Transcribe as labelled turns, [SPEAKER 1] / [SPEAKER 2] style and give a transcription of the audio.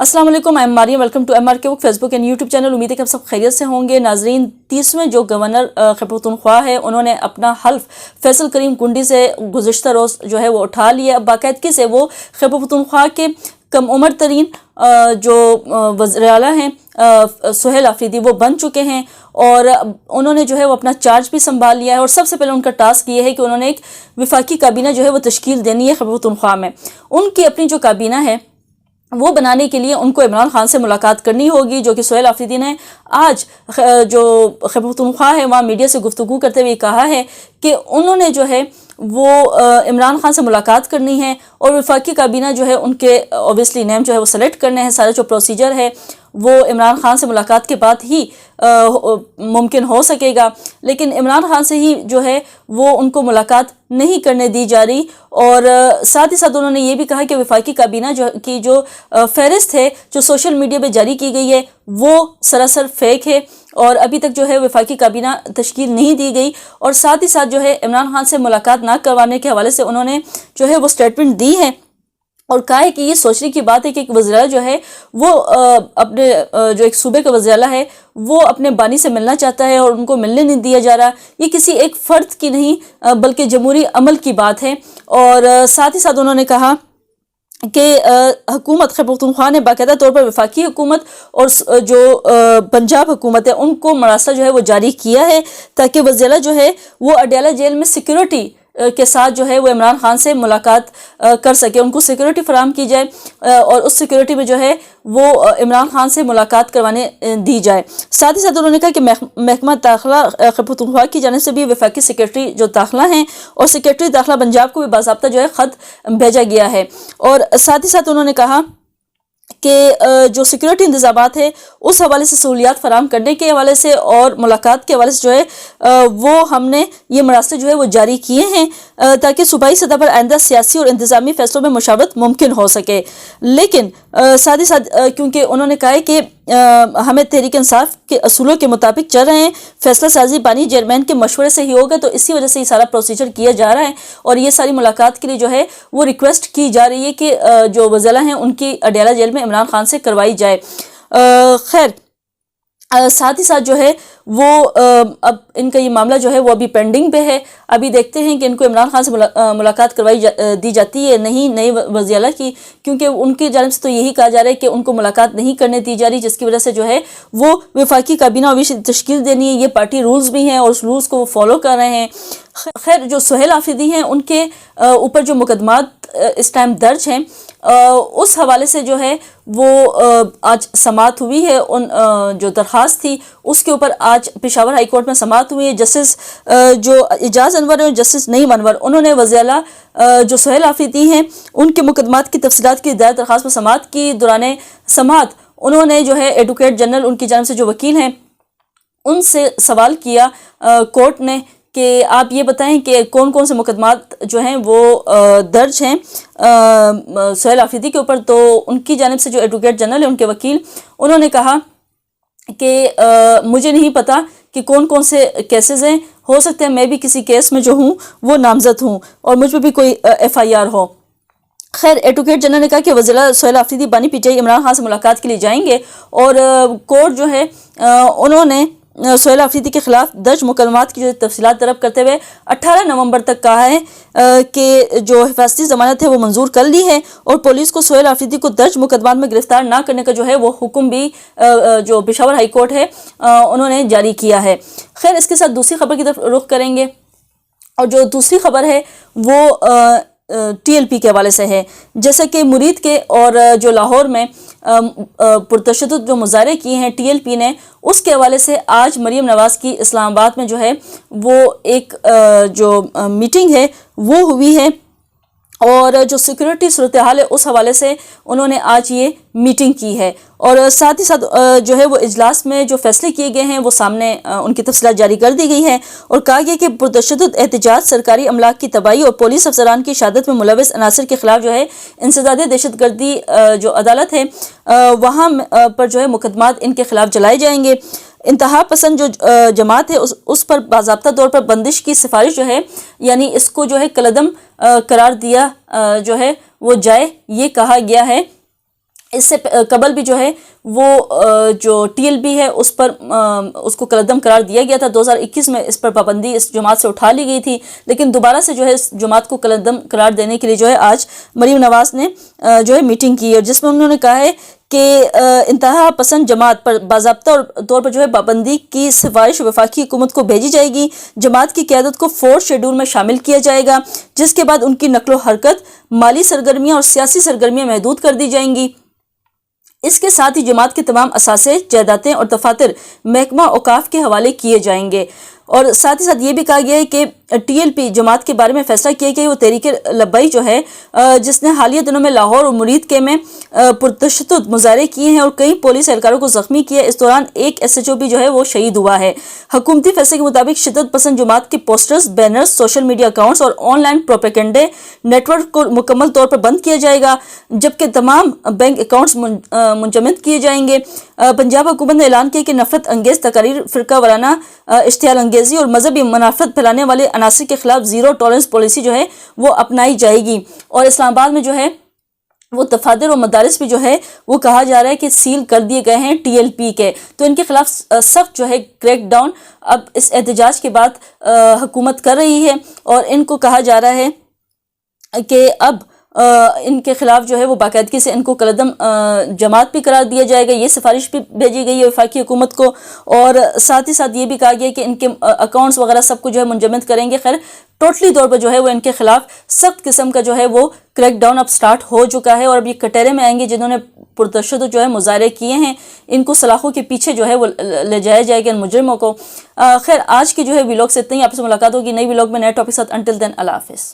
[SPEAKER 1] अस्सलाम वालेकुम, I am Maria. Welcome to MRK book Facebook and YouTube channel. उम्मीद है कि आप सब खैरियत से होंगे। नाजरीन, 30वें जो गवर्नर खैबर पख्तूनख्वा है, उन्होंने अपना हल्फ फैसल करीम कुंडी से गुज़िश्ता रोज़ जो है वो उठा लिया। बाकायदगी से वो खैबर पख्तूनख्वा के कम उम्र तरीन जो वज़ीर आला हैं सुहेल आफरीदी, वो बन चुके हैं और उन्होंने जो है वो अपना चार्ज भी संभाल लिया है। और सबसे पहले उनका टास्क ये है कि उन्होंने एक वफाकी काबीना जो है वो तश्कील देनी है खैबर पख्तूनख्वा में। उनकी अपनी जो काबीना है वो बनाने के लिए उनको इमरान खान से मुलाकात करनी होगी, जो कि सुहेल आफरीदी ने आज जो खैबर पख्तूनख्वा है वहाँ मीडिया से गुफ्तगू करते हुए कहा है कि उन्होंने जो है वो इमरान खान से मुलाकात करनी है और वफाकी काबीना जो है उनके ऑब्वियसली नेम जो है वो सेलेक्ट करने हैं। सारा जो प्रोसीजर है वो इमरान खान से मुलाकात के बाद ही मुमकिन हो सकेगा, लेकिन इमरान खान से ही जो है वो उनको मुलाकात नहीं करने दी जा रही। और साथ ही साथ उन्होंने ये भी कहा कि वफाकी काबीना जो फहरिस्त है जो सोशल मीडिया पे जारी की गई है वो सरासर फेक है और अभी तक जो है वफाकी काबीना तश्कील नहीं दी गई। और साथ ही साथ जो है इमरान खान से मुलाकात ना करवाने के हवाले से उन्होंने जो है वो स्टेटमेंट दी है और कहा है कि ये सोचने की बात है कि एक वज़ीर आला जो है वो अपने जो एक सूबे का वज़ीर आला है वो अपने बानी से मिलना चाहता है और उनको मिलने नहीं दिया जा रहा। ये किसी एक फ़र्द की नहीं बल्कि जमहूरी अमल की बात है। और साथ ही साथ उन्होंने कहा कि हुकूमत खैबर पख्तूनख्वा ने बाकायदा तौर पर वफाकी हुकूमत और जो पंजाब हुकूमत है उनको मरासला जो है वो जारी किया है ताकि वज़ीर आला जो है वो अडयाला जेल में सिक्योरिटी के साथ जो है वो इमरान खान से मुलाकात कर सके, उनको सिक्योरिटी फराहम की जाए और उस सिक्योरिटी में जो है वो इमरान खान से मुलाकात करवाने दी जाए। साथ ही साथ उन्होंने कहा कि महकमा दाखिला खैबर पख्तूनख्वा की जानिब से भी वफाकी सेक्रेटरी जो दाखिला हैं और सेक्रेटरी दाखिला पंजाब को भी बाज़ाब्ता जो है ख़त भेजा गया है। और साथ ही साथ उन्होंने कहा कि जो सिक्योरिटी इंतज़ामात है उस हवाले से सहूलियात फराहम करने के हवाले से और मुलाकात के हवाले से जो है वो हमने ये मरासले जो है वो जारी किए हैं ताकि सूबाई सतह पर आइंदा सियासी और इंतज़ामी फैसलों में मुशावरत मुमकिन हो सके। लेकिन साथ ही साथ क्योंकि उन्होंने कहा है कि हमें तहरीक इंसाफ के असूलों के मुताबिक चल रहे हैं, फैसला साजी बानी चेयरमैन के मशवरे से ही होगा, तो इसी वजह से ये सारा प्रोसीजर किया जा रहा है और ये सारी मुलाकात के लिए जो है वो रिक्वेस्ट की जा रही है कि जो वज़ीर हैं उनकी अडयाला जेल में इमरान खान से करवाई जाए। खैर साथ ही साथ जो है वो अब इनका ये मामला जो है वो अभी पेंडिंग पे है। अभी देखते हैं कि इनको इमरान खान से मुलाकात करवाई दी जाती है नहीं नई वज़ीर आला की, क्योंकि उनकी जानिब से तो यही कहा जा रहा है कि उनको मुलाकात नहीं करने दी जा रही, जिसकी वजह से जो है वो वफाकी काबीना तश्कील देनी है। ये पार्टी रूल्स भी हैं और उस रूल्स को वो फॉलो कर रहे हैं। खैर जो सुहेल आफरीदी हैं उनके ऊपर जो मुकदमात इस टाइम दर्ज हैं उस हवाले से जो है वो आज समाअत हुई है। उन जो दरख्वास्त थी उसके ऊपर आज पेशावर हाई कोर्ट में समाअत हुई है। जस्टिस जो एजाज अनवर और जस्टिस नईम अनवर, उन्होंने वज़ीर आला जो सुहेल आफरीदी हैं उनके मुकदमात की तफसीलात की हिदायत दरख्वास्त पर समाअत की। दौरान समाअत उन्होंने जो है एडवोकेट जनरल उनकी जानिब से जो वकील हैं उनसे सवाल किया कोर्ट ने कि आप ये बताएं कि कौन कौन से मुकदमात जो हैं वो दर्ज हैं सुहेल आफरीदी के ऊपर। तो उनकी जानिब से जो एडवोकेट जनरल है उनके वकील, उन्होंने कहा कि मुझे नहीं पता कि कौन कौन से केसेस हैं, हो सकता है मैं भी किसी केस में जो हूँ वो नामजद हूँ और मुझ पर भी कोई FIR हो। खैर एडवोकेट जनरल ने कहा कि वज़ीर सुहेल आफरीदी बानी PTI इमरान खान से मुलाकात के लिए जाएंगे और कोर्ट जो है उन्होंने सुहेल आफरीदी के खिलाफ दर्ज मुकदमात की जो तफसीलात तलब करते हुए 18 नवंबर तक कहा है कि जो हिफाजती ज़मानत है वो मंजूर कर ली है और पुलिस को सुहेल आफरीदी को दर्ज मुकदमात में गिरफ्तार ना करने का जो है वो हुक्म भी जो पेशावर हाई कोर्ट है उन्होंने जारी किया है। खैर इसके साथ दूसरी खबर की तरफ रुख करेंगे और जो दूसरी खबर है वो TLP के हवाले से है। जैसा कि मुरीद के और जो लाहौर में पुरतशद्दुद जो मुजाहरे किए हैं TLP ने, उसके हवाले से आज मरीम नवाज़ की इस्लामाबाद में जो है वो एक जो मीटिंग है वो हुई है और जो सिक्योरिटी सूरत हाल है उस हवाले से उन्होंने आज ये मीटिंग की है। और साथ ही साथ जो है वो इजलास में जो फैसले किए गए हैं वो सामने उनकी तफसीलात जारी कर दी गई है और कहा गया कि पुरतशद्दुद एहतजाज, सरकारी अमलाक की तबाही और पुलिस अफसरान की शहादत में मुलविस अनासर के खिलाफ जो है इंसदादे दहशतगर्दी जो अदालत है वहाँ पर जो है मुकदमात इनके खिलाफ चलाए जाएंगे। इंतहा पसंद जो जमात है उस पर बाज़ाब्ता तौर पर बंदिश की सिफारिश जो है, यानी इसको जो है कलदम करार दिया जो है वो जाए, ये कहा गया है। اس سے قبل بھی جو ہے وہ جو ٹی ایل بی ہے اس پر اس کو کالعدم قرار دیا گیا تھا. 2021 میں اس پر پابندی اس جماعت سے اٹھا لی گئی تھی، لیکن دوبارہ سے جو ہے اس جماعت کو کالعدم قرار دینے کے لیے جو ہے آج مریم نواز نے جو ہے میٹنگ کی ہے، جس میں انہوں نے کہا ہے کہ انتہا پسند جماعت پر باضابطہ طور پر جو ہے پابندی کی سفارش وفاقی حکومت کو بھیجی جائے گی. جماعت کی قیادت کو 4 شیڈول میں شامل کیا جائے گا، جس کے بعد ان کی نقل و حرکت، مالی سرگرمیاں اور سیاسی سرگرمیاں محدود کر دی جائیں گی. اس کے ساتھ ہی جماعت کے تمام اثاثے، جائیدادیں اور دفاتر محکمہ اوقاف کے حوالے کیے جائیں گے. اور ساتھ ہی ساتھ یہ بھی کہا گیا ہے کہ ٹی ایل پی جماعت کے بارے میں فیصلہ کیا گیا ہے وہ تحریک لبائی جو ہے جس نے حالیہ دنوں میں لاہور اور مرید کے میں پرتشدد مظاہرے کیے ہیں اور کئی پولیس اہلکاروں کو زخمی کیا ہے، اس دوران ایک SHO بھی جو ہے وہ شہید ہوا ہے. حکومتی فیصلے کے مطابق شدت پسند جماعت کے posters, banners, social media accounts اور آن لائن پروپیگنڈے نیٹ ورک کو مکمل طور پر بند کیا جائے گا، جبکہ تمام بینک اکاؤنٹس منجمد کیے جائیں گے. پنجاب حکومت نے اعلان کیا کہ نفرت انگیز تقاریر، فرقہ وارانہ اشتعال انگیزی اور مذہبی منافرت پھیلانے والے عناصر کے خلاف زیرو ٹالرنس پالیسی جو ہے وہ اپنائی جائے گی. اور اسلام آباد میں جو ہے وہ دفاتر و مدارس بھی جو ہے وہ کہا جا رہا ہے کہ سیل کر دیے گئے ہیں ٹی ایل پی کے، تو ان کے خلاف سخت جو ہے کریک ڈاؤن اب اس احتجاج کے بعد حکومت کر رہی ہے. اور ان کو کہا جا رہا ہے کہ اب ان کے خلاف جو ہے وہ باقاعدگی سے ان کو کالعدم جماعت بھی قرار دیا جائے گا. یہ سفارش بھی بھیجی گئی ہے وفاقی حکومت کو، اور ساتھ ہی ساتھ یہ بھی کہا گیا کہ ان کے اکاؤنٹس وغیرہ سب کو جو ہے منجمد کریں گے. خیر ٹوٹلی طور پر جو ہے وہ ان کے خلاف سخت قسم کا جو ہے وہ کریک ڈاؤن اب سٹارٹ ہو چکا ہے، اور اب یہ کٹہرے میں آئیں گے جنہوں نے پرتشدد جو ہے مظاہرے کیے ہیں، ان کو سلاخوں کے پیچھے جو ہے وہ لے جایا جائے گا ان مجرموں کو. خیر آج کی جو ہے ویلاگ سے اتنا ہی، آپ سے ملاقات ہوگی نئی ویلاگ میں نئے ٹاپک ساتھ. انٹل دین اللہ حافظ.